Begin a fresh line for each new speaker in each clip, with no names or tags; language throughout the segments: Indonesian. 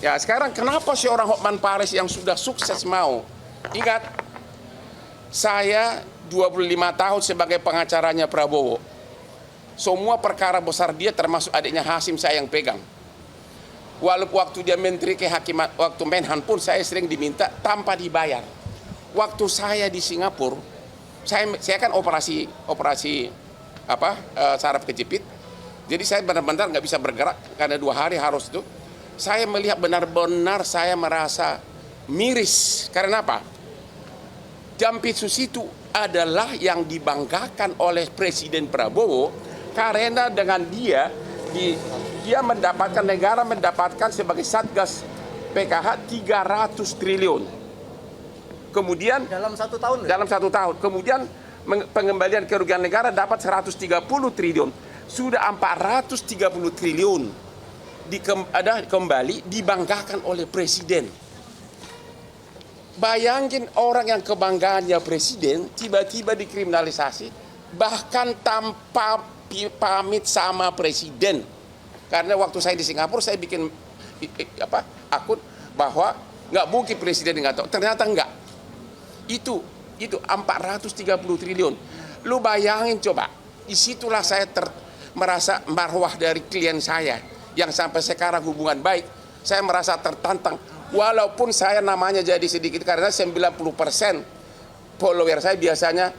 Ya sekarang kenapa seorang Hotman Paris yang sudah sukses mau? Ingat, saya 25 tahun sebagai pengacaranya Prabowo. Semua perkara besar dia termasuk adiknya Hasim saya yang pegang. Walaupun waktu dia menteri kehakiman, waktu Menhan pun saya sering diminta tanpa dibayar. Waktu saya di Singapura, saya kan operasi saraf kejepit. Jadi saya benar-benar nggak bisa bergerak karena 2 hari harus itu. Saya melihat benar-benar saya merasa miris. Karena apa? Jampitsus itu adalah yang dibanggakan oleh Presiden Prabowo karena dengan dia mendapatkan, negara mendapatkan sebagai Satgas PKH 300 triliun. Kemudian
dalam 1 tahun.
Dalam 1 tahun. Kemudian pengembalian kerugian negara dapat 130 triliun. Sudah 430 triliun kembali dibanggakan oleh Presiden. Bayangin orang yang kebanggaannya Presiden tiba-tiba dikriminalisasi bahkan tanpa pamit sama Presiden. Karena waktu saya di Singapura saya bikin akun bahwa nggak mungkin Presiden nggak tahu. Ternyata enggak. Itu 430 triliun. Lu bayangin coba. Disitulah saya merasa marwah dari klien saya yang sampai sekarang hubungan baik. Saya merasa tertantang. Walaupun saya namanya jadi sedikit karena 90% follower saya biasanya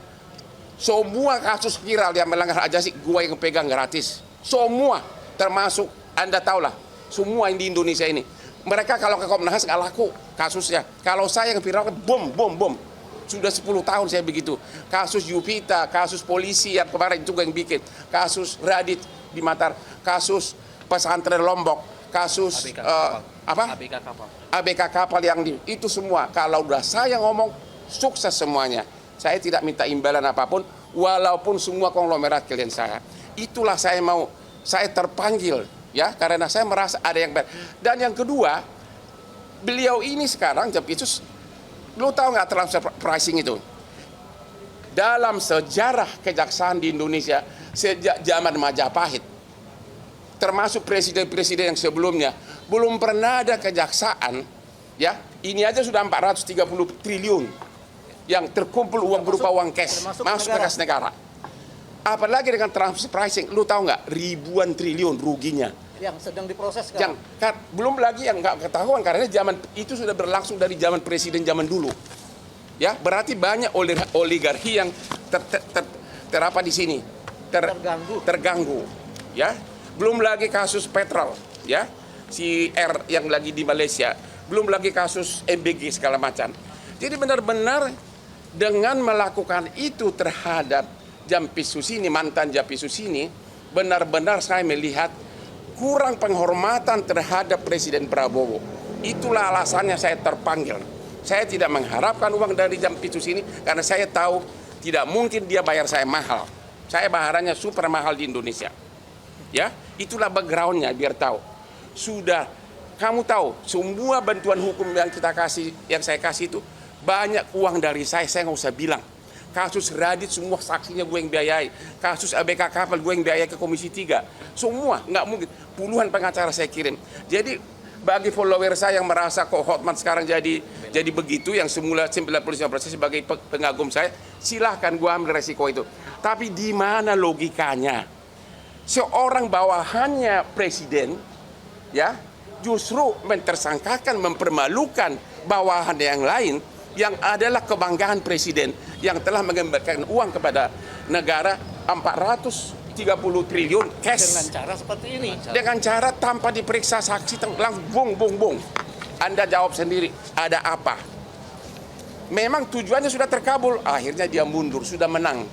semua kasus viral yang melanggar hak asasi gua yang pegang gratis. Semua, termasuk Anda tahulah, semua yang di Indonesia ini. Mereka kalau ke Komnas nggak laku kasusnya. Kalau saya yang viral bom. Sudah 10 tahun saya begitu. Kasus Yupita, kasus polisi yang kemarin juga yang bikin, kasus Radit di Matar, kasus pesantren Lombok, kasus ABK kapal yang itu semua. Kalau udah saya ngomong sukses semuanya. Saya tidak minta imbalan apapun, walaupun semua konglomerat klien saya. Itulah saya terpanggil ya, karena saya merasa ada yang baik. Dan yang kedua, beliau ini sekarang Jampitsus, lu tahu nggak transfer pricing itu? Dalam sejarah kejaksaan di Indonesia sejak zaman Majapahit, termasuk presiden-presiden yang sebelumnya, belum pernah ada kejaksaan, ya ini aja sudah 430 triliun yang terkumpul uang berupa uang cash masuk ke kas negara. Apalagi dengan transfer pricing, lu tahu nggak ribuan triliun ruginya.
Yang sedang diproses sekarang.
Belum lagi yang nggak ketahuan karena zaman itu sudah berlangsung dari zaman presiden zaman dulu. Ya, berarti banyak oligarki yang terapa di sini terganggu. Ya, belum lagi kasus petrol, ya, si R yang lagi di Malaysia, belum lagi kasus MBG segala macam. Jadi benar-benar dengan melakukan itu terhadap Jampitsus ini, mantan Jampitsus ini, benar-benar saya melihat kurang penghormatan terhadap Presiden Prabowo. Itulah alasannya saya terpanggil. Saya tidak mengharapkan uang dari Jampitsus ini karena saya tahu tidak mungkin dia bayar saya mahal. Saya bayarannya super mahal di Indonesia. Ya, itulah backgroundnya biar tahu. Sudah, kamu tahu semua bantuan hukum yang kita kasih, yang saya kasih itu banyak uang dari saya nggak usah bilang. Kasus Radit semua saksinya gue yang biayai. Kasus ABK kapal gue yang biayai ke Komisi 3. Semua, nggak mungkin. Puluhan pengacara saya kirim. Jadi bagi follower saya yang merasa kok Hotman sekarang jadi begitu, yang semula 95% sebagai pengagum saya, silahkan gue ambil resiko itu. Tapi di mana logikanya? Seorang bawahannya presiden, ya, justru mentersangkakan, mempermalukan bawahan yang lain yang adalah kebanggaan presiden yang telah mengembalikan uang kepada negara 430 triliun cash.
Dengan cara seperti ini.
Dengan cara tanpa diperiksa saksi, langsung bung. Anda jawab sendiri, ada apa? Memang tujuannya sudah terkabul, akhirnya dia mundur, sudah menang.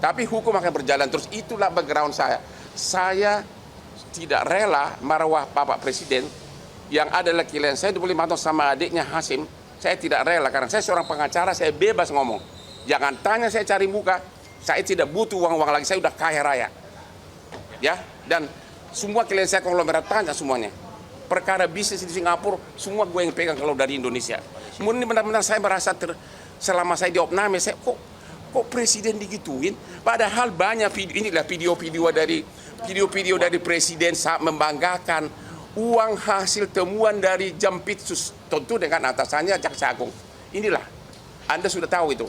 Tapi hukum akan berjalan terus. Itulah background saya. Saya tidak rela marwah Bapak Presiden yang adalah klien saya 25 tahun sama adiknya Hasim. Saya tidak rela karena saya seorang pengacara, saya bebas ngomong. Jangan tanya saya cari muka. Saya tidak butuh uang-uang lagi, saya udah kaya raya. Ya, dan semua klien saya konglomerat tanya semuanya. Perkara bisnis di Singapura, semua gue yang pegang kalau dari Indonesia. Kemudian benar-benar saya merasa selama saya di Opname, saya kok presiden digituin? Padahal banyak video, inilah video-video dari presiden saat membanggakan uang hasil temuan dari Jampitsus, tentu dengan atasannya Jaksa Agung. Inilah, Anda sudah tahu itu,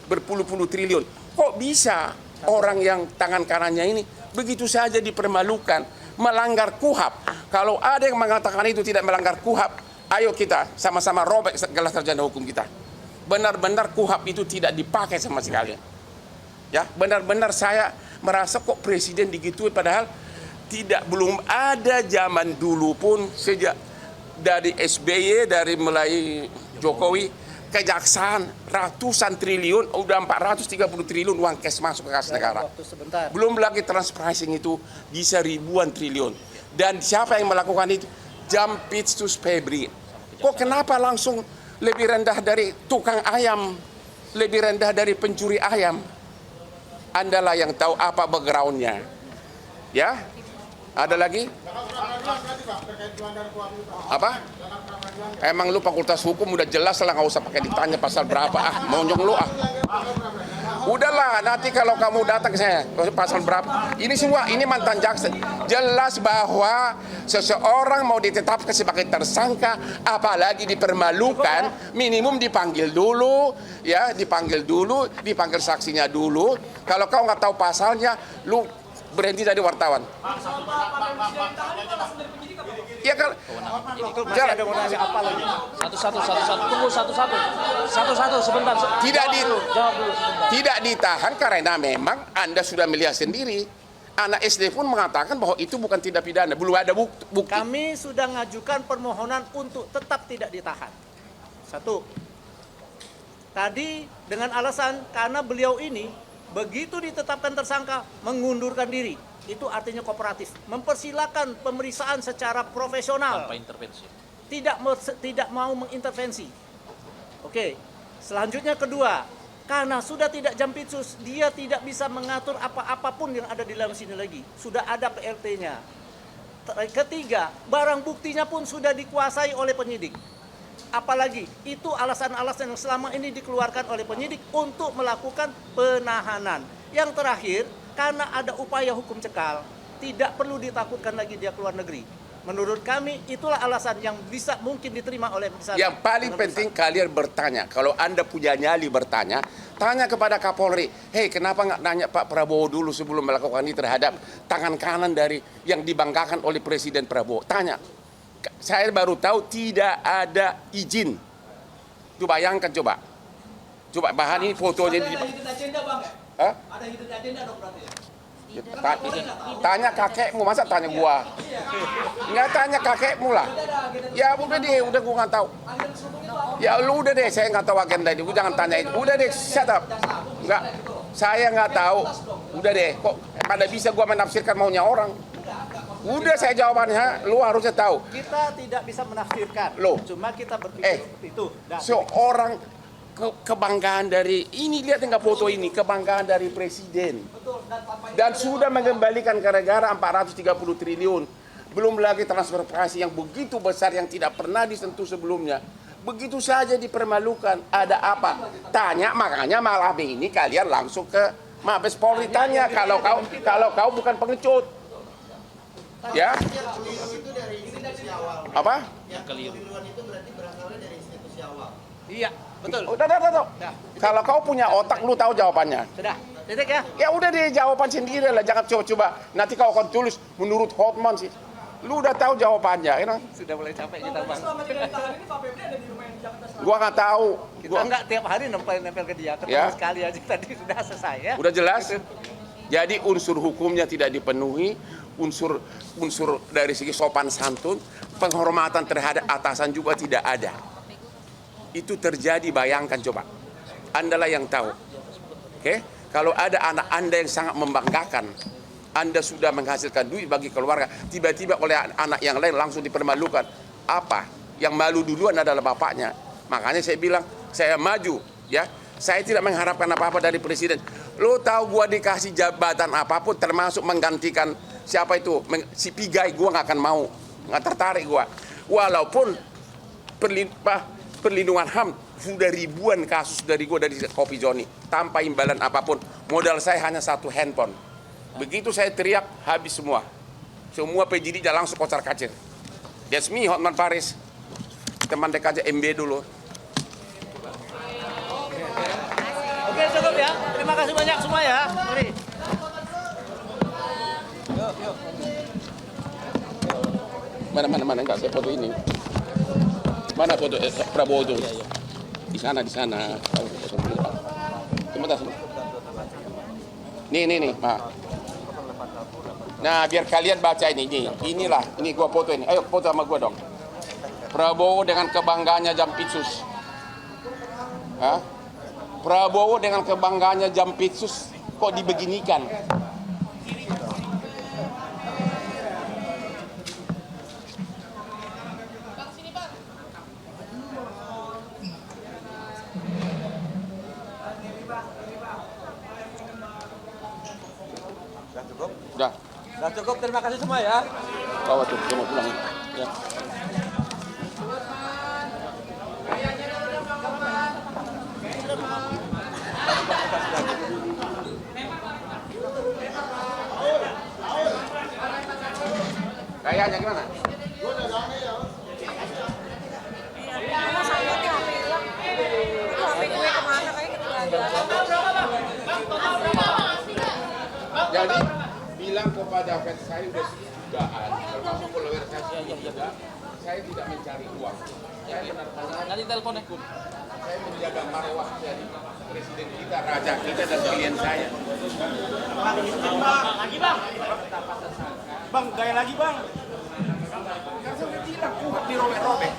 berpuluh-puluh triliun. Kok bisa orang yang tangan kanannya ini begitu saja dipermalukan, melanggar KUHAP? Kalau ada yang mengatakan itu tidak melanggar KUHAP, ayo kita sama-sama robek gelar sarjana hukum kita. Benar-benar KUHAP itu tidak dipakai sama sekali. Ya, benar-benar saya merasa kok presiden digituin, padahal belum ada zaman dulu pun, sejak dari SBY, dari mulai Jokowi, kejaksaan ratusan triliun, udah 430 triliun uang cash masuk ke kas negara.
Waktu sebentar.
Belum lagi transpricing itu bisa ribuan triliun. Dan siapa yang melakukan itu? Jampitsus Febri. Kok kenapa langsung lebih rendah dari tukang ayam, lebih rendah dari pencuri ayam? Andalah yang tahu apa backgroundnya. Ya, ada lagi? Apa? Emang lu fakultas hukum udah jelas lah, nggak usah pakai ditanya pasal berapa. Monyong lu ah. Udahlah, nanti kalau kamu datang ke saya, pasal berapa? Ini semua, ini mantan jaksa. Jelas bahwa seseorang mau ditetapkan sebagai tersangka, apalagi dipermalukan, minimum dipanggil dulu, ya, dipanggil saksinya dulu. Kalau kau nggak tahu pasalnya, lu berhenti dari wartawan. Iya kan?
Masih ada mau nanya apa lagi?
Satu-satu. Tunggu satu-satu sebentar. Jawab dulu sebentar.
Tidak ditahan karena memang Anda sudah melihat sendiri. Anak SD pun mengatakan bahwa itu bukan tindak pidana, belum ada bukti.
Kami sudah mengajukan permohonan untuk tetap tidak ditahan. Satu. Tadi dengan alasan karena beliau ini begitu ditetapkan tersangka mengundurkan diri. Itu artinya kooperatif, mempersilakan pemeriksaan secara profesional.
Tanpa intervensi.
Tidak mau mengintervensi. Oke. Selanjutnya kedua, karena sudah tidak Jampitsus, dia tidak bisa mengatur apa-apapun yang ada di dalam sini lagi. Sudah ada PLT-nya. Ketiga, barang buktinya pun sudah dikuasai oleh penyidik. Apalagi itu alasan-alasan yang selama ini dikeluarkan oleh penyidik untuk melakukan penahanan. Yang terakhir, karena ada upaya hukum cekal, tidak perlu ditakutkan lagi dia keluar negeri. Menurut kami itulah alasan yang bisa mungkin diterima oleh
Yang paling penting kalian bertanya. Kalau Anda punya nyali bertanya, tanya kepada Kapolri. Hei, kenapa nggak nanya Pak Prabowo dulu sebelum melakukan ini terhadap tangan kanan dari yang dibanggakan oleh Presiden Prabowo? Tanya. Saya baru tahu tidak ada izin. Coba bayangkan coba. Coba bahan ini fotonya di. Hah? Ada hidden agenda dong berarti ya? Tanya kakekmu, masa tanya gua? Nggak tanya kakekmu lah. Ya udah deh, udah gua nggak tahu. Ya lu udah deh, saya nggak tahu agenda itu. Jangan tanya itu. Udah deh, shut up. Nggak, saya nggak tahu. Udah deh, kok pada bisa gua menafsirkan maunya orang? Udah saya jawabannya, lu harusnya tahu.
Kita tidak bisa menafsirkan.
Loh.
Cuma kita berpikir seperti itu.
Seorang kebanggaan dari ini, lihat enggak foto ini, kebanggaan dari presiden. Dan sudah mengembalikan ke negara 430 triliun. Belum lagi transfer prasi yang begitu besar yang tidak pernah disentuh sebelumnya. Begitu saja dipermalukan. Ada apa? Tanya, makanya malam ini kalian langsung ke Mabes Polri tanya kalau kau bukan pengecut. Ya? Apa?
Yang keliru.
Iya, betul.
Udah. Kalau kau punya otak, lu tahu jawabannya.
Sudah, titik ya.
Ya udah deh, jawaban sendiri lah, jangan coba-coba. Nanti kau akan tulis menurut Hotman sih. Lu udah tahu jawabannya, ya kan?
Sudah mulai capek kita, Bang.
Selama dia ditahan ini Pak Febri ada di rumah yang di Jakarta Selatan.
Gua nggak tahu.
Kita enggak tiap hari nempel ke dia, ketemu
Ya.
sekali aja tadi sudah selesai ya.
Udah jelas? Jadi unsur hukumnya tidak dipenuhi, unsur dari segi sopan santun, penghormatan terhadap atasan juga tidak ada. Itu terjadi, bayangkan coba. Andalah yang tahu. Oke? Kalau ada anak Anda yang sangat membanggakan, Anda sudah menghasilkan duit bagi keluarga, tiba-tiba oleh anak yang lain langsung dipermalukan. Apa? Yang malu duluan adalah bapaknya. Makanya saya bilang, saya maju, ya. Saya tidak mengharapkan apa-apa dari presiden. Lo tahu gua dikasih jabatan apapun, termasuk menggantikan siapa itu, si Pigai, gua nggak akan mau, nggak tertarik gua. Walaupun perlindungan HAM sudah ribuan kasus dari gue dari Kopi Joni tanpa imbalan apapun. Modal saya hanya 1 handphone. Begitu saya teriak, habis semua. Semua penyidik langsung kocar kacir. That's me, Hotman Paris. Teman dekat MB dulu.
Oke, cukup ya. Terima kasih banyak semua ya. Mari.
Mana enggak saya foto ini. Mana foto Prabowo itu? Di sana. Sebentar. Nih, Pak. Nah, biar kalian baca ini. Inilah, ini gua foto ini. Ayo foto sama gua dong. Prabowo dengan kebanggaannya Jampitsus. Hah? Prabowo dengan kebanggaannya Jampitsus kok dibeginikan? Sudah.
Sudah cukup, terima kasih semua ya.
Bawa tuh, saya mau pulang. Ya. Kayaknya gimana? Jadi bilang kepada fans saya udah dugaan, termasuk follower saya juga, saya tidak mencari uang. Saya benar-benar
Nanti teleponnya.
saya menjaga marwah dari presiden kita, raja kita dan klien saya.
Bang, gaya lagi bang.
Karena saya udah bilang kuat dirobek-robek.